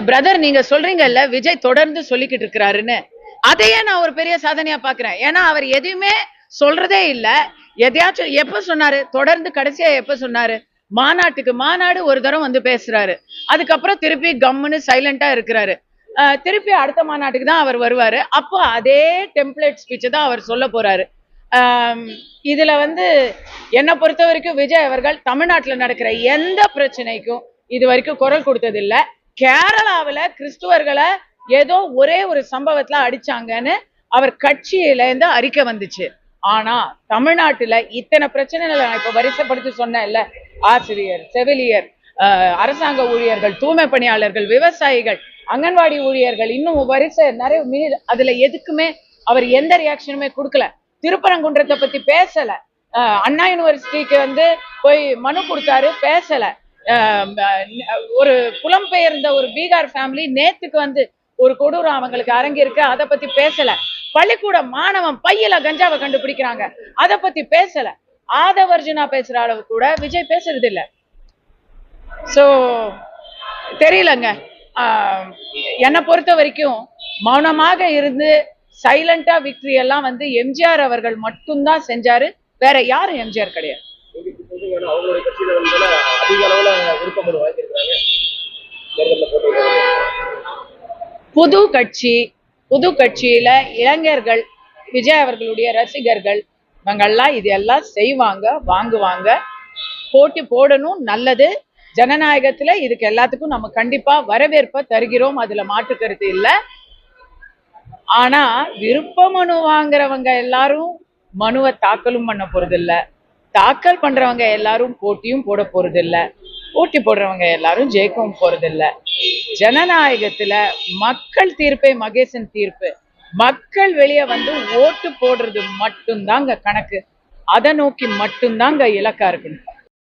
Brother நீங்க சொல்றீங்கல்ல விஜய் தொடர்ந்து சொல்லிக்கிட்டு இருக்கிறாருன்னு, அதையே நான் ஒரு பெரிய சாதனையா பாக்குறேன். ஏன்னா அவர் எதையுமே சொல்றதே இல்ல. எதையாச்சும் எப்ப சொன்னாரு, தொடர்ந்து கடைசியா எப்ப சொன்னாரு, மாநாடு ஒரு தரம் வந்து பேசுறாரு, அதுக்கப்புறம் திருப்பி கம்முன்னு சைலண்டா இருக்கிறாரு. திருப்பி அடுத்த மாநாட்டுக்கு தான் அவர் வருவாரு. அப்போ அதே டெம்ப்ளேட் ஸ்பீச் தான் அவர் சொல்ல போறாரு. இதுல வந்து என்னை பொறுத்த வரைக்கும் விஜய் அவர்கள் தமிழ்நாட்டில் நடக்கிற எந்த பிரச்சனைக்கும் இது வரைக்கும் குரல் கொடுத்தது இல்ல. கேரளாவில் கிறிஸ்துவர்களை ஏதோ ஒரே ஒரு சம்பவத்துல அடிச்சாங்கன்னு அவர் கட்சியில இருந்து அறிக்கை வந்துச்சு. ஆனா தமிழ்நாட்டுல இத்தனை பிரச்சனைகளை நான் இப்ப வரிசைப்படுத்தி சொன்னேன்ல, ஆசிரியர், செவிலியர், அரசாங்க ஊழியர்கள், தூய்மை பணியாளர்கள், விவசாயிகள், அங்கன்வாடி ஊழியர்கள், இன்னும் வரிசை நிறைய, அதுல எதுக்குமே அவர் எந்த ரியாக்ஷனுமே கொடுக்கல. திருப்பரங்குன்றத்தை பத்தி பேசல. அண்ணா யூனிவர்சிட்டிக்கு வந்து போய் மனு கொடுத்தாரு, பேசல. ஒரு புலம்பெயர்ந்த ஒரு பீகார் ஃபேமிலி நேத்துக்கு வந்து ஒரு கொடூரம் அவங்களுக்கு அரங்கிருக்கு, அதை பத்தி பேசல. பள்ளிக்கூட மாணவன் பையில கஞ்சாவை கண்டுபிடிக்கிறாங்க, அதை பத்தி பேசல. ஆதவர்ஜுனா பேசுற அளவு கூட விஜய் பேசுறது இல்ல. சோ தெரியலங்க. என்னை பொறுத்த வரைக்கும் மௌனமாக இருந்து சைலண்டா விக்டரி எல்லாம் வந்து எம்ஜிஆர் அவர்கள் மட்டும்தான் செஞ்சாரு, வேற யாரும் எம்ஜிஆர் கிடையாது. புது கட்சியில இளைஞர்கள், விஜய் அவர்களுடைய ரசிகர்கள் இவங்கெல்லாம் இதெல்லாம் செய்வாங்க, வாங்குவாங்க. போட்டி போடணும், நல்லது. ஜனநாயகத்துல இதுக்கு எல்லாத்துக்கும் நம்ம கண்டிப்பா வரவேற்ப தருகிறோம், அதுல மாற்று கருத்து இல்ல. ஆனா விருப்ப மனு வாங்குறவங்க எல்லாரும் மனுவை தாக்கலும் பண்ண போறது இல்ல, தாக்கல் பண்றவங்க எல்லாரும் போட்டியும் போட போறது இல்ல, போட்டி போடுறவங்க எல்லாரும் ஜெயிக்கவும் போறது இல்ல. ஜனநாயகத்துல மக்கள் தீர்ப்பே மகேசன் தீர்ப்பு. மக்கள் வெளியே வந்து ஓட்டு போடுறது மட்டும்தாங்க கணக்கு. அதை நோக்கி மட்டும்தாங்க இலக்கா இருக்கணும்.